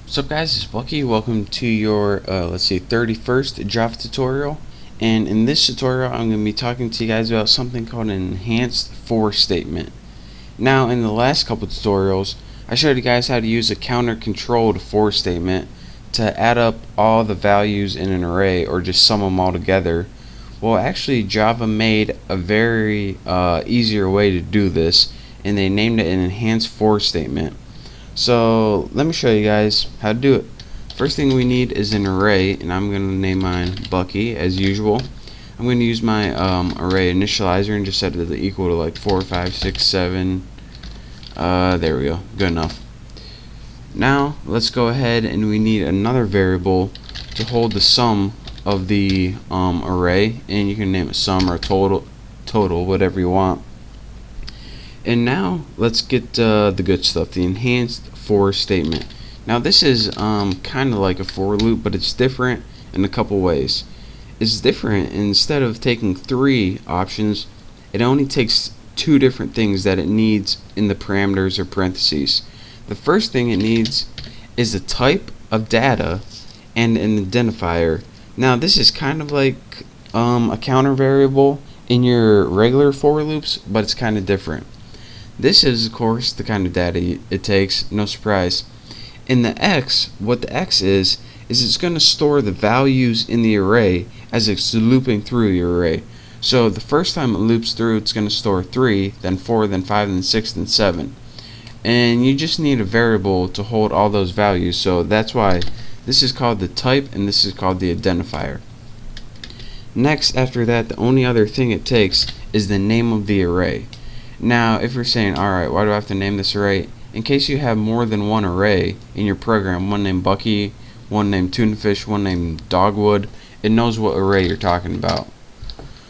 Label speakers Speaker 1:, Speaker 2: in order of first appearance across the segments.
Speaker 1: What's up guys, it's Bucky. Welcome to your 31st Java tutorial. And in this tutorial I'm going to be talking to you guys about something called an enhanced for statement. Now in the last couple tutorials I showed you guys how to use a counter controlled for statement to add up all the values in an array or just sum them all together. Well, actually Java made a very easier way to do this, and they named it an enhanced for statement. So let me show you guys how to do it. First thing we need is an array, and I'm going to name mine Bucky as usual. I'm going to use my array initializer and just set it to equal to like 4, 5, 6, 7. There we go. Good enough. Now let's go ahead and we need another variable to hold the sum of the array, and you can name it sum or total, whatever you want. And now let's get the good stuff, the enhanced for statement. Now this is kind of like a for loop, but it's different in a couple ways. It's different. Instead of taking 3 options, it only takes 2 different things that it needs in the parameters or parentheses. The first thing it needs is a type of data and an identifier. Now this is kind of like a counter variable in your regular for loops, but it's kind of different. This is, of course, the kind of data it takes, no surprise. In the X, what the X is it's going to store the values in the array as it's looping through your array. So the first time it loops through, it's going to store 3, then 4, then 5, then 6, then 7. And you just need a variable to hold all those values, so that's why this is called the type and this is called the identifier. Next, after that, the only other thing it takes is the name of the array. Now if you're saying, alright, why do I have to name this array? In case you have more than one array in your program, one named Bucky, one named Tunafish, one named Dogwood, it knows what array you're talking about.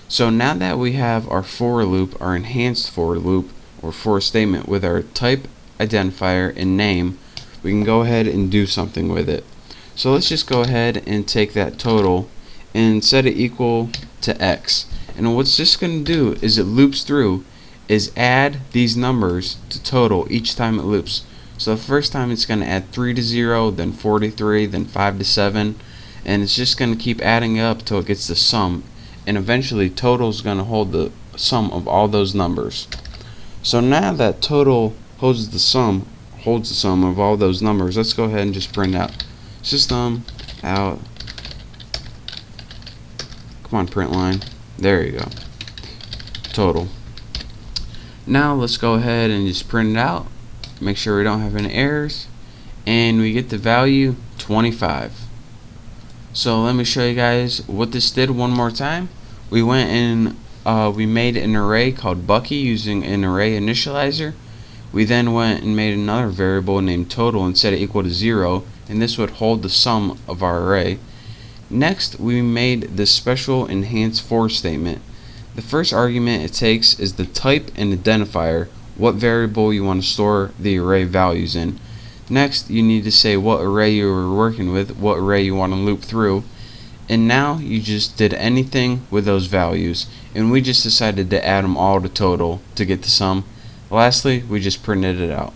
Speaker 1: So now that we have our for loop, our enhanced for loop or for statement with our type, identifier, and name, we can go ahead and do something with it. So let's just go ahead and take that total and set it equal to X. And what's this going to do is it loops through is add these numbers to total each time it loops. So the first time it's going to add 3 to 0, then 4 to 3, then 5 to 7, and it's just going to keep adding up till it gets the sum, and eventually total is going to hold the sum of all those numbers. So now that total holds the sum of all those numbers, let's go ahead and just print out system out. Come on, print line. There you go. Total. Now let's go ahead and just print it out, make sure we don't have any errors, and we get the value 25. So let me show you guys what this did one more time. We went and we made an array called Bucky using an array initializer. We then went and made another variable named total and set it equal to 0, and this would hold the sum of our array. Next we made this special enhanced for statement. The first argument it takes is the type and identifier, what variable you want to store the array values in. Next, you need to say what array you were working with, what array you want to loop through, and now you just did anything with those values, and we just decided to add them all to total to get the sum. Lastly, we just printed it out.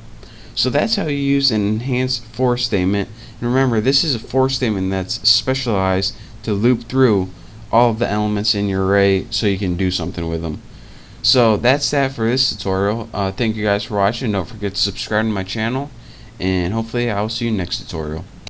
Speaker 1: So that's how you use an enhanced for statement. And remember, this is a for statement that's specialized to loop through all of the elements in your array so you can do something with them. So that's that for this tutorial. Thank you guys for watching. Don't forget to subscribe to my channel, and hopefully I will see you next tutorial.